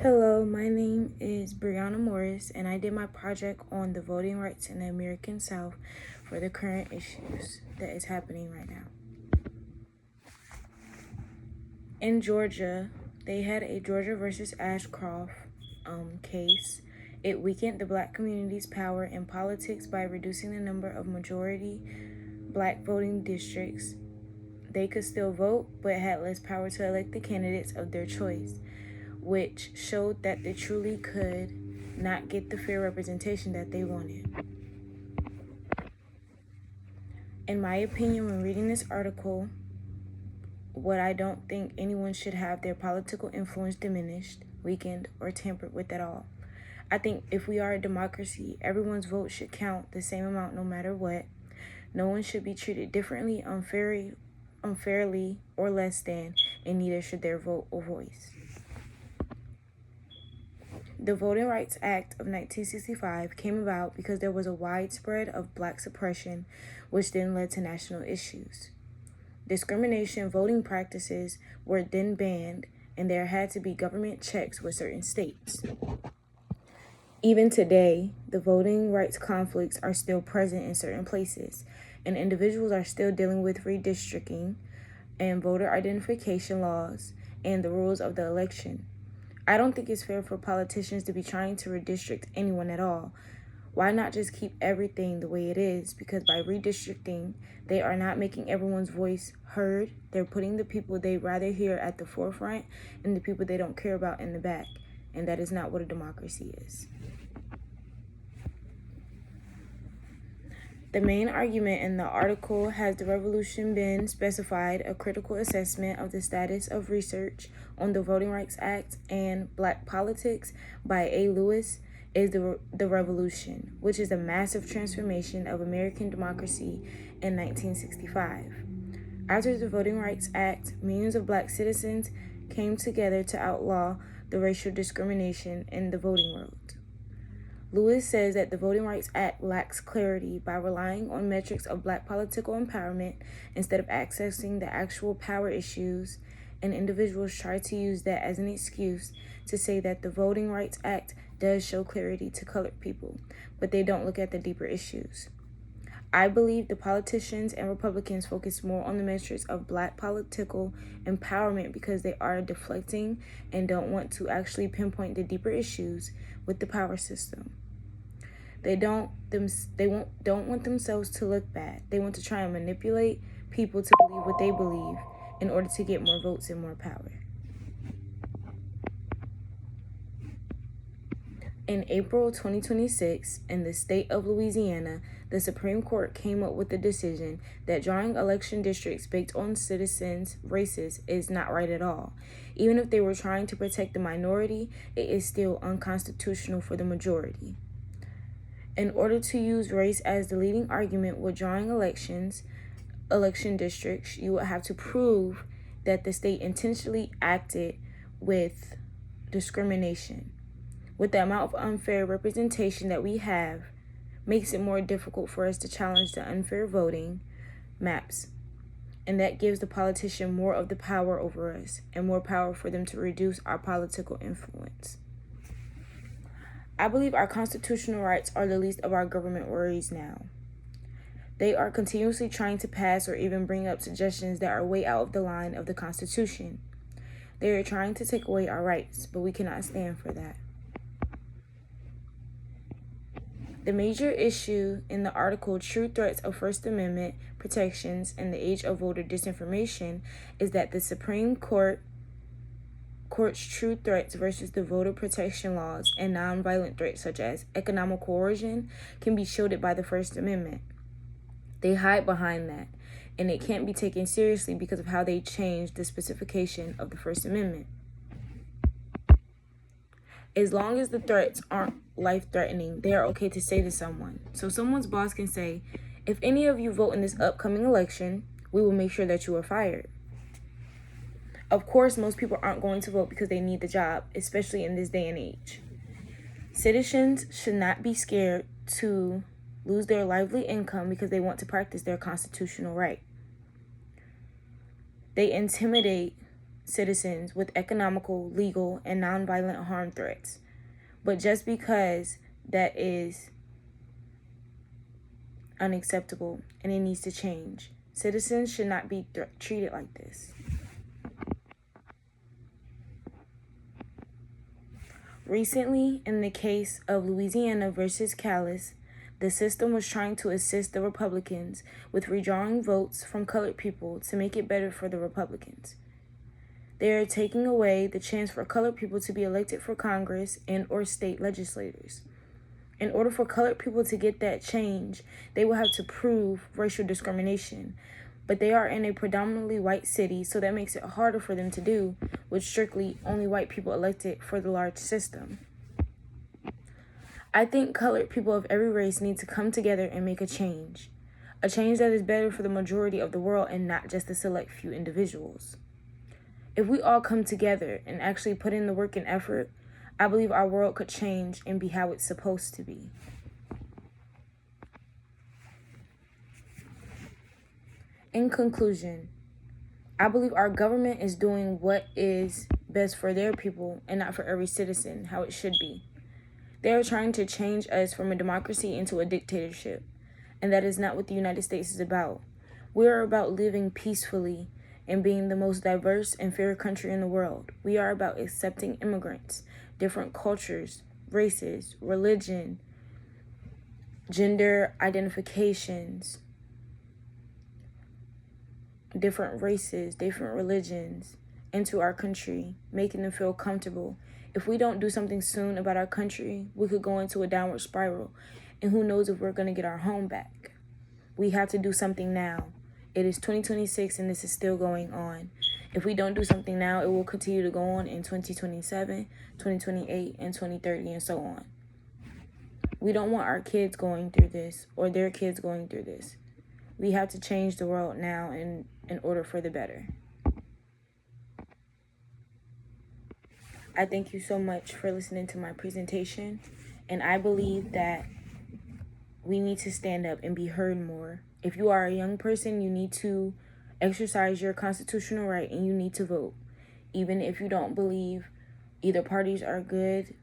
Hello, my name is Brianna Morris, and I did my project on the voting rights in the American South for the current issues that is happening right now. In Georgia, they had a Georgia versus Ashcroft case. It weakened the Black community's power in politics by reducing the number of majority Black voting districts. They could still vote, but had less power to elect the candidates of their choice, which showed that they truly could not get the fair representation that they wanted. In my opinion, when reading this article, what I don't think anyone should have their political influence diminished, weakened, or tampered with at all. I think if we are a democracy, everyone's vote should count the same amount no matter what. No one should be treated differently, unfairly, or less than, and neither should their vote or voice. The Voting Rights Act of 1965 came about because there was a widespread of Black suppression, which then led to national issues. Discrimination voting practices were then banned, and there had to be government checks with certain states. Even today, the voting rights conflicts are still present in certain places, and individuals are still dealing with redistricting and voter identification laws and the rules of the election. I don't think it's fair for politicians to be trying to redistrict anyone at all. Why not just keep everything the way it is? Because by redistricting, they are not making everyone's voice heard. They're putting the people they rather hear at the forefront and the people they don't care about in the back. And that is not what a democracy is. The main argument in the article has the revolution been specified a critical assessment of the status of research on the Voting Rights Act and Black politics by A. Lewis is the revolution, which is a massive transformation of American democracy in 1965. After the Voting Rights Act, millions of Black citizens came together to outlaw the racial discrimination in the voting world. Lewis says that the Voting Rights Act lacks clarity by relying on metrics of Black political empowerment instead of accessing the actual power issues, and individuals try to use that as an excuse to say that the Voting Rights Act does show clarity to colored people, but they don't look at the deeper issues. I believe the politicians and Republicans focus more on the metrics of Black political empowerment because they are deflecting and don't want to actually pinpoint the deeper issues with the power system. They don't want themselves to look bad. They want to try and manipulate people to believe what they believe in order to get more votes and more power. In April 2026, in the state of Louisiana, the Supreme Court came up with the decision that drawing election districts based on citizens' races is not right at all. Even if they were trying to protect the minority, it is still unconstitutional for the majority. In order to use race as the leading argument with drawing election districts, you would have to prove that the state intentionally acted with discrimination. With the amount of unfair representation that we have, makes it more difficult for us to challenge the unfair voting maps. And that gives the politician more of the power over us and more power for them to reduce our political influence. I believe our constitutional rights are the least of our government worries now. They are continuously trying to pass or even bring up suggestions that are way out of the line of the Constitution. They are trying to take away our rights, but we cannot stand for that. The major issue in the article, True Threats of First Amendment Protections in the Age of Voter Disinformation, is that the Supreme Court's true threats versus the voter protection laws and nonviolent threats such as economic coercion can be shielded by the First Amendment. They hide behind that, and it can't be taken seriously because of how they changed the specification of the First Amendment. As long as the threats aren't life-threatening, they are okay to say to someone. So someone's boss can say, if any of you vote in this upcoming election, we will make sure that you are fired. Of course, most people aren't going to vote because they need the job, especially in this day and age. Citizens should not be scared to lose their lively income because they want to practice their constitutional right. They intimidate citizens with economical, legal, and nonviolent harm threats. But just because that is unacceptable and it needs to change, citizens should not be treated like this. Recently, in the case of Louisiana versus Callis, the system was trying to assist the Republicans with redrawing votes from colored people to make it better for the Republicans. They are taking away the chance for colored people to be elected for Congress and or state legislators. In order for colored people to get that change, they will have to prove racial discrimination. But they are in a predominantly white city, so that makes it harder for them to do, with strictly only white people elected for the large system. I think colored people of every race need to come together and make a change that is better for the majority of the world and not just the select few individuals. If we all come together and actually put in the work and effort, I believe our world could change and be how it's supposed to be. In conclusion, I believe our government is doing what is best for their people and not for every citizen, how it should be. They are trying to change us from a democracy into a dictatorship, and that is not what the United States is about. We are about living peacefully and being the most diverse and fair country in the world. We are about accepting immigrants, different cultures, races, religion, gender identifications, different races, different religions into our country, making them feel comfortable. If we don't do something soon about our country, we could go into a downward spiral, and who knows if we're going to get our home back. We have to do something now. It is 2026 and this is still going on. If we don't do something now, it will continue to go on in 2027, 2028, and 2030, and so on. We don't want our kids going through this or their kids going through this. We have to change the world now in order for the better. I thank you so much for listening to my presentation, and I believe that we need to stand up and be heard more. If you are a young person, you need to exercise your constitutional right and you need to vote. Even if you don't believe either parties are good,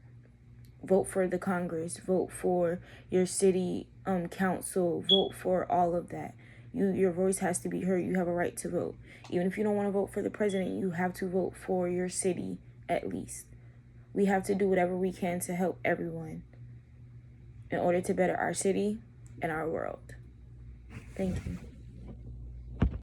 vote for the Congress, vote for your city council, vote for all of that. Your voice has to be heard. You have a right to vote. Even if you don't want to vote for the president, you have to vote for your city at least. We have to do whatever we can to help everyone in order to better our city and our world. Thank you.